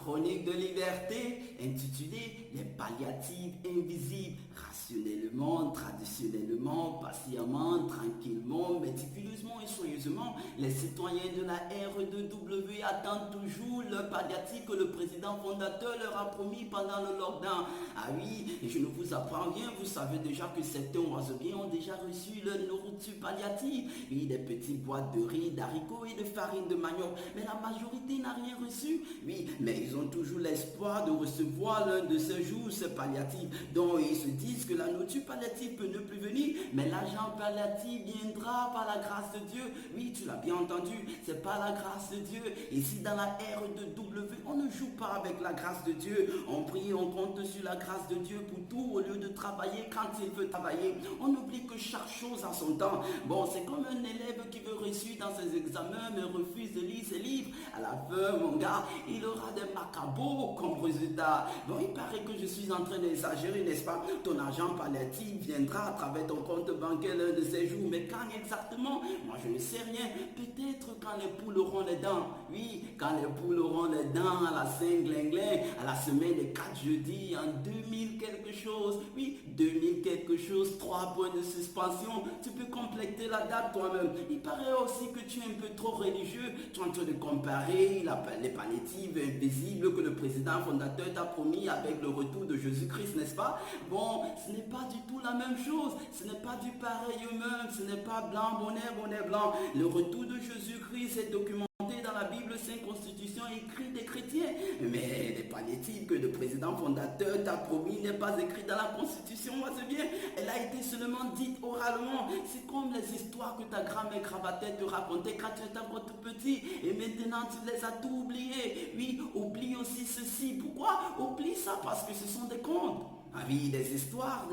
chronique de liberté intitulée Les palliatives invisibles, rationnellement, traditionnellement, patiemment, tranquillement, méticuleusement et soigneusement. Les citoyens de la R2W attendent toujours le palliatif que le président fondateur leur a promis pendant le lockdown. Ah oui, et je ne vous apprends rien, vous savez déjà que certains oiseaux bien ont déjà reçu leur nourriture palliative. Oui, des petites boîtes de riz, d'haricots et de farine de manioc. Mais la majorité n'a rien reçu. Oui, mais ils ont toujours l'espoir de recevoir l'un de ces jours, ce palliatif. Donc ils se disent que la nourriture palliative peut ne plus venir, mais l'argent palliatif viendra par la grâce de Dieu. Oui, tu l'as bien entendu, c'est par la grâce de Dieu. Ici dans la R2W, on ne joue pas avec la grâce de Dieu. On prie, on compte sur la grâce de Dieu pour tout au lieu de travailler quand il veut travailler. On oublie que chaque chose a son temps. Bon, c'est comme un élève qui veut réussir dans ses examens mais refuse de lire ses livres. À la fin, mon gars, il aura des macabots comme résultat. Bon, il paraît que je suis en train d'exagérer, n'est-ce pas? Ton argent palliatif viendra à travers ton compte bancaire l'un de ces jours. Mais quand exactement? Moi, je ne sais rien. Peut-être quand les poules auront les dents. Oui, quand les poules auront les dents à la Saint-Glinglin, à la semaine des 4 jeudis, en 2000 quelque chose. Oui, 2000 quelque chose, 3 points de suspension. Tu peux compléter la date toi-même. Il paraît aussi que tu es un peu trop religieux. Tu es en train de comparer les palliatives invisibles que le président fondateur t'a promis avec le retour de Jésus-Christ, n'est-ce pas? Bon, ce n'est pas du tout la même chose. Ce n'est pas du pareil même. Ce n'est pas blanc, bonnet blanc. Le retour de Jésus-Christ est documenté dans la Bible, Sainte Constitution écrite des chrétiens. Mais les palliatives que le président fondateur t'a promis n'est pas écrite dans la Constitution, moi c'est bien. Elle a été seulement dite oralement. C'est comme les histoires que ta grand-mère Cravatet te racontait quand tu étais encore tout petit. Et maintenant tu les as tout oubliés. Oui, oublie aussi ceci. Pourquoi? Oublie ça parce que ce sont des contes. Ah oui, des histoires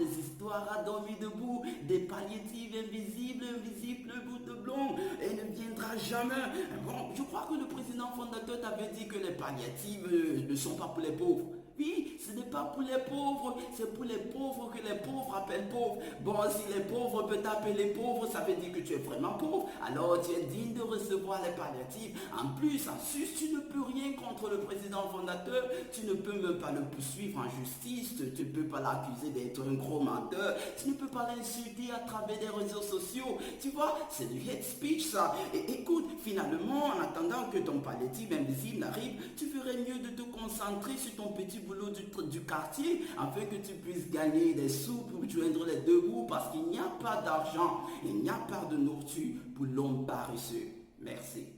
à dormir debout, des palliatives invisibles, bout de blond, et ne viendra jamais. Bon, je crois que le président fondateur t'avait dit que les palliatives ne sont pas pour les pauvres. Oui, ce n'est pas pour les pauvres, c'est pour les pauvres que les pauvres appellent pauvres. Bon, si les pauvres peuvent t'appeler pauvre, ça veut dire que tu es vraiment pauvre. Alors tu es digne de recevoir les palliatives. En plus, en sus, tu ne peux rien contre le président fondateur. Tu ne peux même pas le poursuivre en justice. Tu ne peux pas l'accuser d'être un gros menteur. Tu ne peux pas l'insulter à travers des réseaux sociaux. Tu vois, c'est du hate speech ça. Et écoute, finalement, en attendant que ton palliatif invisible arrive, tu ferais mieux de te concentrer sur ton petit boulot du quartier afin que tu puisses gagner des sous pour joindre les deux bouts parce qu'il n'y a pas d'argent, il n'y a pas de nourriture pour l'homme paresseux. Merci.